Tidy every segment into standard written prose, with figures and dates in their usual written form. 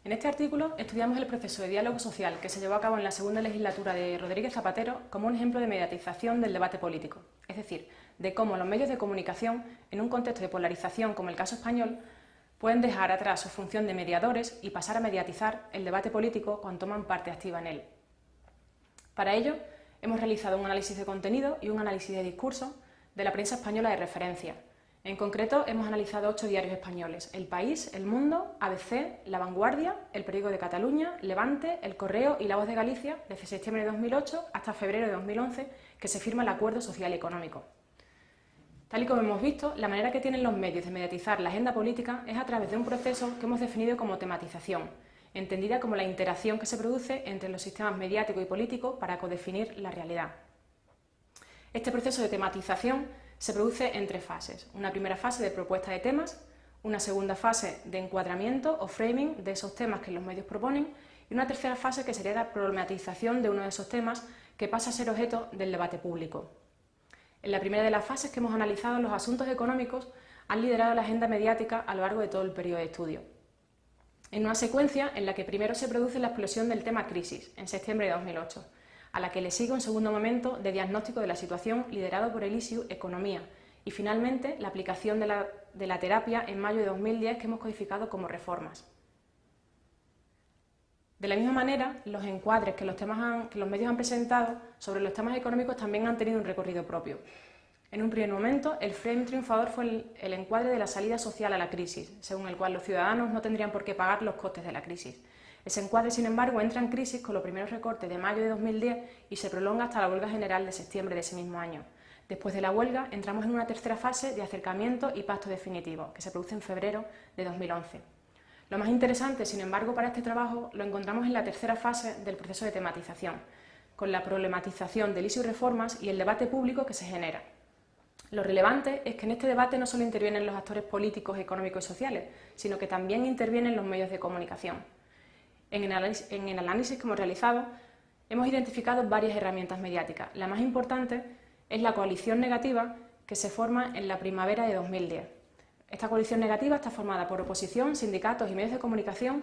En este artículo estudiamos el proceso de diálogo social que se llevó a cabo en la segunda legislatura de Rodríguez Zapatero como un ejemplo de mediatización del debate político, es decir, de cómo los medios de comunicación, en un contexto de polarización como el caso español, pueden dejar atrás su función de mediadores y pasar a mediatizar el debate político cuando toman parte activa en él. Para ello, hemos realizado un análisis de contenido y un análisis de discurso de la prensa española de referencia. En concreto, hemos analizado 8 diarios españoles: El País, El Mundo, ABC, La Vanguardia, El Periódico de Cataluña, Levante, El Correo y La Voz de Galicia, desde septiembre de 2008 hasta febrero de 2011, que se firma el Acuerdo Social y Económico. Tal y como hemos visto, la manera que tienen los medios de mediatizar la agenda política es a través de un proceso que hemos definido como tematización, entendida como la interacción que se produce entre los sistemas mediático y político para codefinir la realidad. Este proceso de tematización se produce en 3 fases: una primera fase de propuesta de temas, una segunda fase de encuadramiento o framing de esos temas que los medios proponen y una tercera fase que sería la problematización de uno de esos temas que pasa a ser objeto del debate público. En la primera de las fases que hemos analizado, los asuntos económicos han liderado la agenda mediática a lo largo de todo el periodo de estudio, en una secuencia en la que primero se produce la explosión del tema crisis, en septiembre de 2008, a la que le sigue un segundo momento de diagnóstico de la situación liderado por el ISIU Economía y finalmente la aplicación de la terapia en mayo de 2010 que hemos codificado como reformas. De la misma manera, los encuadres que los medios han presentado sobre los temas económicos también han tenido un recorrido propio. En un primer momento, el frame triunfador fue el encuadre de la salida social a la crisis, según el cual los ciudadanos no tendrían por qué pagar los costes de la crisis. Ese encuadre, sin embargo, entra en crisis con los primeros recortes de mayo de 2010 y se prolonga hasta la huelga general de septiembre de ese mismo año. Después de la huelga, entramos en una tercera fase de acercamiento y pacto definitivo, que se produce en febrero de 2011. Lo más interesante, sin embargo, para este trabajo lo encontramos en la tercera fase del proceso de tematización, con la problematización del ISIU y reformas y el debate público que se genera. Lo relevante es que en este debate no solo intervienen los actores políticos, económicos y sociales, sino que también intervienen los medios de comunicación. En el análisis que hemos realizado, hemos identificado varias herramientas mediáticas. La más importante es la coalición negativa que se forma en la primavera de 2010. Esta coalición negativa está formada por oposición, sindicatos y medios de comunicación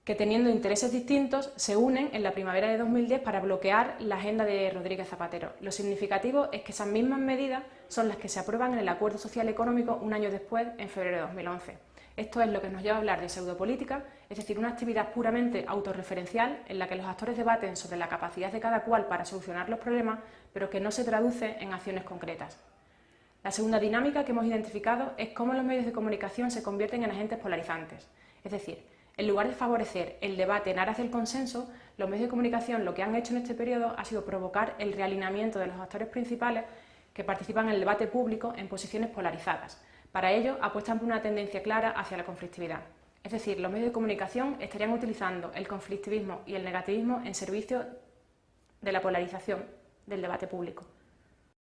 que, teniendo intereses distintos, se unen en la primavera de 2010 para bloquear la agenda de Rodríguez Zapatero. Lo significativo es que esas mismas medidas son las que se aprueban en el Acuerdo Social y Económico un año después, en febrero de 2011. Esto es lo que nos lleva a hablar de pseudopolítica, es decir, una actividad puramente autorreferencial en la que los actores debaten sobre la capacidad de cada cual para solucionar los problemas, pero que no se traduce en acciones concretas. La segunda dinámica que hemos identificado es cómo los medios de comunicación se convierten en agentes polarizantes. Es decir, en lugar de favorecer el debate en aras del consenso, los medios de comunicación lo que han hecho en este periodo ha sido provocar el realineamiento de los actores principales que participan en el debate público en posiciones polarizadas. Para ello, apuestan por una tendencia clara hacia la conflictividad. Es decir, los medios de comunicación estarían utilizando el conflictivismo y el negativismo en servicio de la polarización del debate público.